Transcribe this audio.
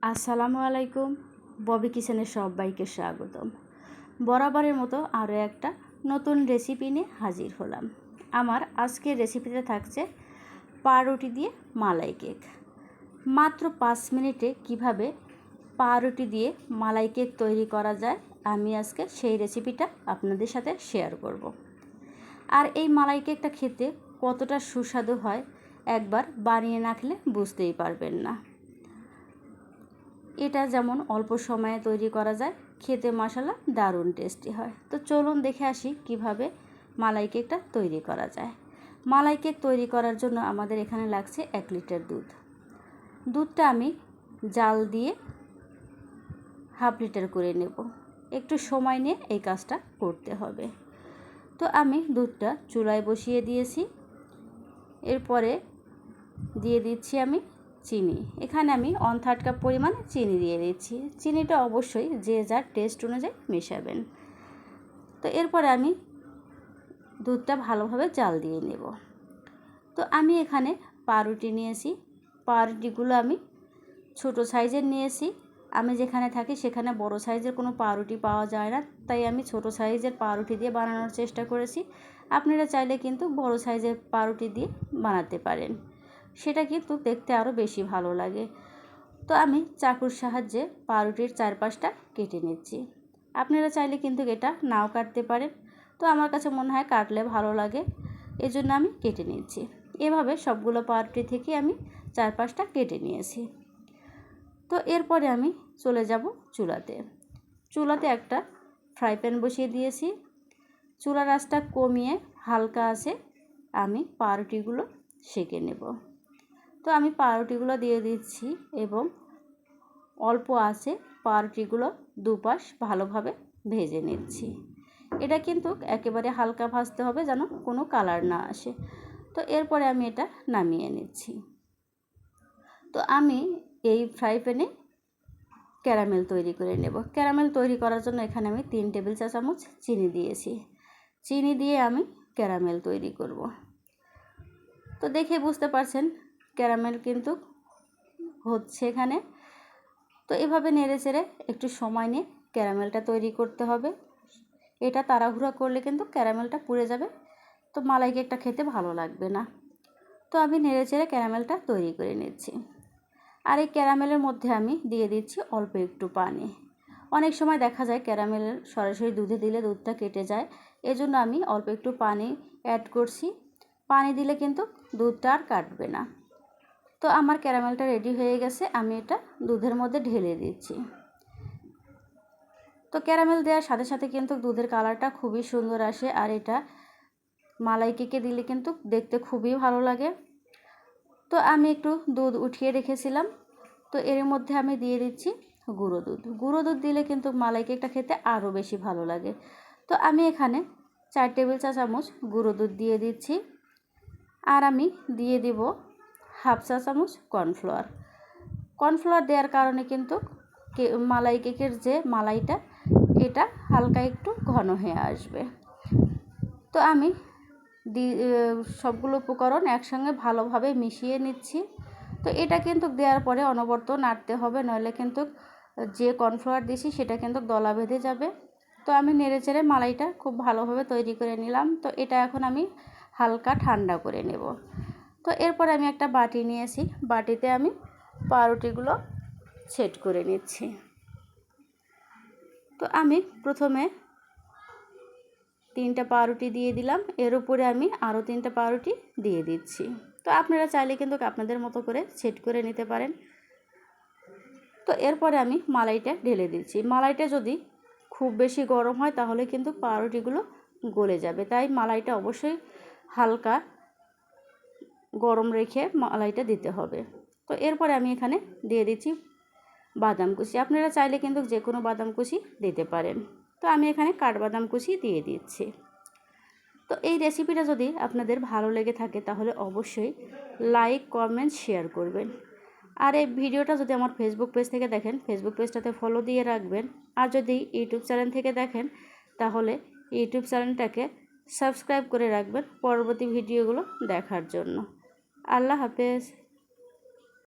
আসসালামু আলাইকুম। ববি কিচেনে সবাইকে স্বাগতম। বরাবরের মতো আরও একটা নতুন রেসিপি নিয়ে হাজির হলাম। আমার আজকের রেসিপিতে থাকছে পাউরুটি দিয়ে মালাই কেক। মাত্র 5 মিনিটে কিভাবে পাউরুটি দিয়ে মালাই কেক তৈরি করা যায় আমি আজকে সেই রেসিপিটা আপনাদের সাথে শেয়ার করব। আর এই মালাই কেকটা খেতে কতটা সুস্বাদু হয় একবার বানিয়ে না খেলে বুঝতেই পারবেন না। এটা যেমন অল্প সময়ে তৈরি করা যায়, খেতে মাশাআল্লাহ দারুণ টেস্টি হয়। তো চলুন দেখে আসি কিভাবে মালাই কেকটা তৈরি করা যায়। মালাই কেক তৈরি করার জন্য আমাদের এখানে লাগছে 1 লিটার দুধ। দুধটা আমি জাল দিয়ে হাফ লিটার করে নেব। একটু সময় নিয়ে এই কাজটা করতে হবে। তো আমি দুধটা চুলায় বসিয়ে দিয়েছি। এরপরে দিয়ে দিচ্ছি আমি চিনি। এখানে আমি 1/3 কাপ পরিমাণ চিনি দিয়ে দিচ্ছি। চিনিটা অবশ্যই যে যার টেস্ট অনুযায়ী মেশাবেন। তো এরপরে আমি দুধটা ভালোভাবে জাল দিয়ে নেব। তো আমি এখানে পাউরুটি নিয়েছি। পাউরুটিগুলো আমি ছোট সাইজের নিয়েছি। আমি যেখানে থাকি সেখানে বড় সাইজের কোনো পাউরুটি পাওয়া যায় না, তাই আমি ছোট সাইজের পাউরুটি দিয়ে বানানোর চেষ্টা করেছি। আপনারা চাইলে কিন্তু বড় সাইজের পাউরুটি দিয়ে বানাতে পারেন, সেটা কিন্তু দেখতে আরও বেশি ভালো লাগে। তো আমি চাকুর সাহায্যে পাউরুটির চারপাশটা কেটে নিচ্ছি। আপনারা চাইলে কিন্তু এটা নাও কাটতে পারেন, তো আমার কাছে মনে হয় কাটলে ভালো লাগে, এজন্য আমি কেটে নিচ্ছি। এভাবে সবগুলো পাউরুটি থেকে আমি চারপাশটা কেটে নিয়েছি। তো এরপরে আমি চলে যাব চুলাতে একটা ফ্রাই প্যান বসিয়ে দিয়েছি। চুলার আঁচটা কমিয়ে হালকা আছে আমি পাউরুটিগুলো সেঁকে নেব। তো আমি পাউরুটিগুলো দিয়ে দিচ্ছি এবং অল্প আছে পাউরুটিগুলো দুপাশ ভালোভাবে ভেজে নিচ্ছি। এটা কিন্তু একেবারে হালকা ভাজতে হবে যেন কোনো কালার না আসে। তো এরপরে আমি এটা নামিয়ে নিচ্ছি। তো আমি এই ফ্রাই প্যানে ক্যারামেল তৈরি করে নেব। ক্যারামেল তৈরি করার জন্য এখানে আমি 3 টেবিল চা চামচ চিনি দিয়েছি। চিনি দিয়ে আমি ক্যারামেল তৈরি করব। তো দেখে বুঝতে পারছেন ক্যারামেল কিন্তু হচ্ছে এখানে। তো এভাবে নেড়ে চেড়ে একটু সময় নিয়ে ক্যারামেলটা তৈরি করতে হবে। এটা তাড়াহুড়া করলে কিন্তু ক্যারামেলটা পুড়ে যাবে, তো মালাই কেকটা খেতে ভালো লাগবে না। তো আমি নেড়ে চেড়ে ক্যারামেলটা তৈরি করে নিচ্ছি। আর এই ক্যারামেলের মধ্যে আমি দিয়ে দিচ্ছি অল্প একটু পানি। অনেক সময় দেখা যায় ক্যারামেল সরাসরি দুধে দিলে দুধটা কেটে যায়, এজন্য আমি অল্প একটু পানি অ্যাড করছি। পানি দিলে কিন্তু দুধটা আর কাটবে না। তো আমার ক্যারামেলটা রেডি হয়ে গেছে, আমি এটা দুধের মধ্যে ঢেলে দিচ্ছি। তো ক্যারামেল দেওয়ার সাথে সাথে কিন্তু দুধের কালারটা খুবই সুন্দর আসে, আর এটা মালাই কেকে দিলে কিন্তু দেখতে খুবই ভালো লাগে। তো আমি একটু দুধ উঠিয়ে রেখেছিলাম, তো এর মধ্যে আমি দিয়ে দিচ্ছি গুঁড়ো দুধ। গুঁড়ো দুধ দিলে কিন্তু মালাই কেকটা খেতে আরও বেশি ভালো লাগে। তো আমি এখানে 4 টেবিল চা চামচ গুঁড়ো দুধ দিয়ে দিচ্ছি। আর আমি দিয়ে দিব হাফ চা চামচ কর্নফ্লাওয়ার। কর্নফ্লাওয়ার দেওয়ার কারণে কিন্তু মালাই কেকের যে মালাইটা এটা হালকা একটু ঘন হয়ে আসবে। তো আমি সবগুলো উপকরণ একসঙ্গে ভালোভাবে মিশিয়ে নিচ্ছি। তো এটা কিন্তু দেওয়ার পরে অনবরত নাড়তে হবে, নইলে কিন্তু যে কর্নফ্লাওয়ার দিয়েছি সেটা কিন্তু দলা বেঁধে যাবে। তো আমি নেড়ে চেড়ে মালাইটা খুব ভালোভাবে তৈরি করে নিলাম। তো এটা এখন আমি হালকা ঠান্ডা করে নেব। তো এরপর আমি একটা বাটি নিয়েছি, বাটিতে আমি পাউরুটিগুলো সেট করে নিচ্ছি। তো আমি প্রথমে 3টা পাউরুটি দিয়ে দিলাম, এর উপরে আমি আরও 3টা পাউরুটি দিয়ে দিচ্ছি। তো আপনারা চাইলে কিন্তু আপনাদের মতো করে সেট করে নিতে পারেন। তো এরপরে আমি মালাইটা ঢেলে দিচ্ছি। মালাইটা যদি খুব বেশি গরম হয় তাহলে কিন্তু পাউরুটিগুলো গলে যাবে, তাই মালাইটা অবশ্যই হালকা গরম রেখে মালাইটা দিতে হবে। তো এরপরে আমি এখানে দিয়ে দিচ্ছি বাদাম কুচি। আপনারা চাইলে কিন্তু যে কোনো বাদাম কুচি দিতে পারেন। তো আমি এখানে কাঠবাদাম কুচি দিয়ে দিচ্ছি। তো এই রেসিপিটা যদি আপনাদের ভালো লেগে থাকে তাহলে অবশ্যই লাইক, কমেন্ট, শেয়ার করবেন। আর এই ভিডিওটা যদি আমার ফেসবুক পেজ থেকে দেখেন, ফেসবুক পেজটাতে ফলো দিয়ে রাখবেন। আর যদি ইউটিউব চ্যানেল থেকে দেখেন তাহলে ইউটিউব চ্যানেলটাকে সাবস্ক্রাইব করে রাখবেন পরবর্তী ভিডিওগুলো দেখার জন্য। আল্লাহ হাফেজ।